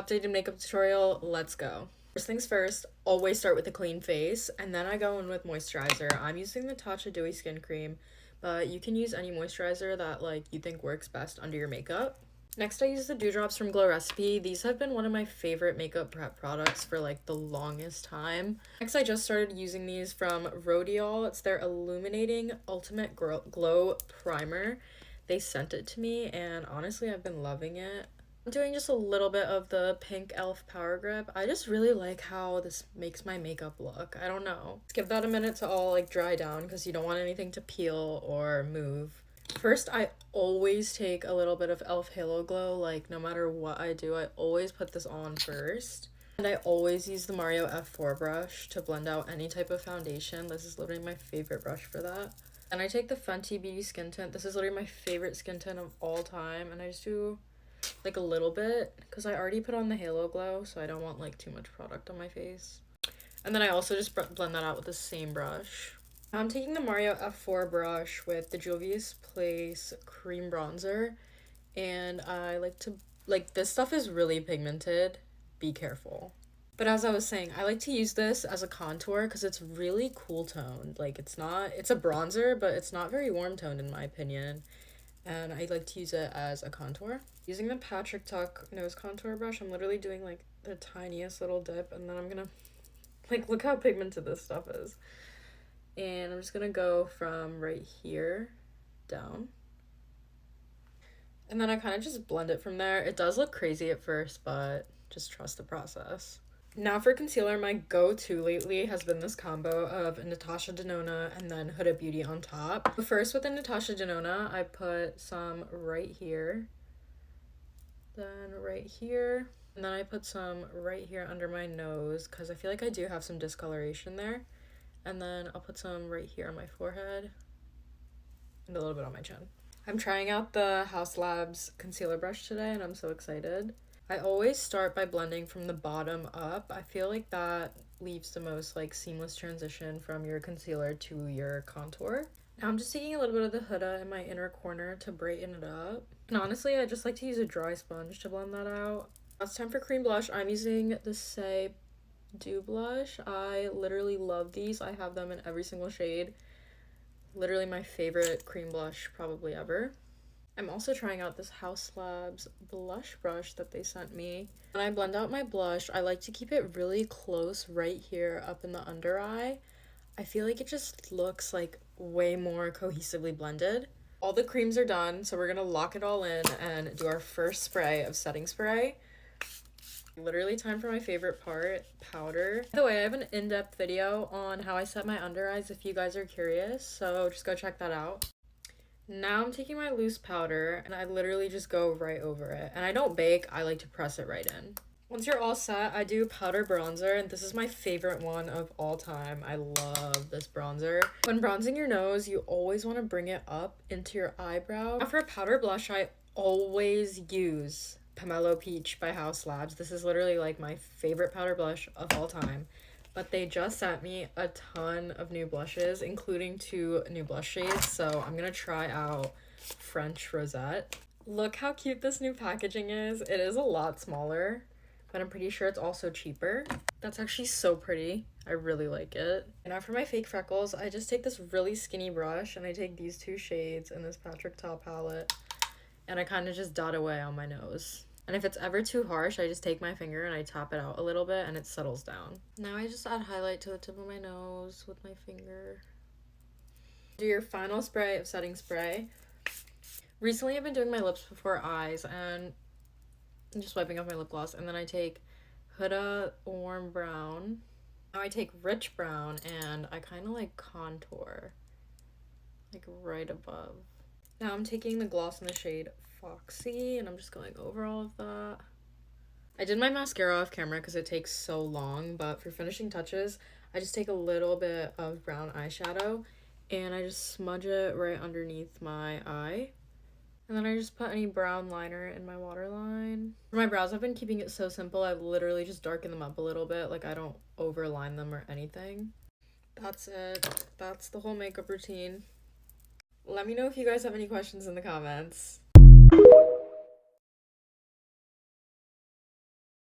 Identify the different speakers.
Speaker 1: Updated makeup tutorial, let's go. First things first, always start with a clean face, and then I go in with moisturizer. I'm using the Tatcha Dewy Skin Cream, but you can use any moisturizer that you think works best under your makeup. Next, I use the Dewdrops from Glow Recipe. These have been one of my favorite makeup prep products for the longest time. Next, I just started using these from Rodial. It's their Illuminating Ultimate Glow Primer. They sent it to me, and honestly, I've been loving it. I'm doing just a little bit of the Pink e.l.f. Power Grip. I just really like how this makes my makeup look. I don't know. Let's give that a minute to all dry down because you don't want anything to peel or move. First, I always take a little bit of e.l.f. Halo Glow. No matter what I do, I always put this on first. And I always use the Mario F4 brush to blend out any type of foundation. This is literally my favorite brush for that. And I take the Fenty Beauty Skin Tint. This is literally my favorite skin tint of all time. And I just do a little bit because I already put on the Halo Glow, so I don't want too much product on my face. And then I also just blend that out with the same brush. I'm taking the Mario F4 brush with the Juvia's Place cream bronzer, and I this stuff is really pigmented. Be careful. But as I was saying, I like to use this as a contour because it's really cool toned. It's a bronzer, but it's not very warm toned in my opinion. And I like to use it as a contour. Using the Patrick Tuck nose contour brush, I'm literally doing the tiniest little dip, and then I'm gonna look how pigmented this stuff is. And I'm just gonna go from right here down. And then I kind of just blend it from there. It does look crazy at first, but just trust the process. Now for concealer, my go-to lately has been this combo of Natasha Denona and then Huda Beauty on top. First with the Natasha Denona, I put some right here, then right here, and then I put some right here under my nose because I feel like I do have some discoloration there. And then I'll put some right here on my forehead and a little bit on my chin. I'm trying out the Haus Labs concealer brush today and I'm so excited. I always start by blending from the bottom up. I feel like that leaves the most seamless transition from your concealer to your contour. Now I'm just taking a little bit of the Huda in my inner corner to brighten it up. And honestly, I just like to use a dry sponge to blend that out. Now it's time for cream blush. I'm using the Saie Dew blush. I literally love these. I have them in every single shade. Literally my favorite cream blush probably ever. I'm also trying out this Haus Labs blush brush that they sent me. When I blend out my blush, I like to keep it really close right here up in the under eye. I feel like it just looks way more cohesively blended. All the creams are done, so we're gonna lock it all in and do our first spray of setting spray. Literally time for my favorite part, powder. By the way, I have an in-depth video on how I set my under eyes if you guys are curious, so just go check that out. Now I'm taking my loose powder and I literally just go right over it. And I don't bake, I like to press it right in. Once you're all set, I do powder bronzer, and this is my favorite one of all time. I love this bronzer. When bronzing your nose, you always want to bring it up into your eyebrow. Now for a powder blush, I always use Pomelo Peach by Haus Labs. This is literally my favorite powder blush of all time. But they just sent me a ton of new blushes, including 2 new blush shades. So I'm gonna try out French Rosette. Look how cute this new packaging is. It is a lot smaller, but I'm pretty sure it's also cheaper. That's actually so pretty. I really like it. And now for my fake freckles, I just take this really skinny brush and I take these 2 shades in this Patrick Ta palette and I kind of just dot away on my nose. And if it's ever too harsh, I just take my finger and I tap it out a little bit and it settles down. Now I just add highlight to the tip of my nose with my finger. Do your final spray of setting spray. Recently I've been doing my lips before eyes and I'm just wiping off my lip gloss, and then I take Huda Warm Brown. Now I take Rich Brown and I kind of contour right above. Now I'm taking the gloss in the shade Foxy and I'm just going over all of that. I did my mascara off camera because it takes so long, but for finishing touches, I just take a little bit of brown eyeshadow and I just smudge it right underneath my eye. And then I just put any brown liner in my waterline. For my brows, I've been keeping it so simple. I literally just darken them up a little bit. I don't overline them or anything. That's it. That's the whole makeup routine. Let me know if you guys have any questions in the comments.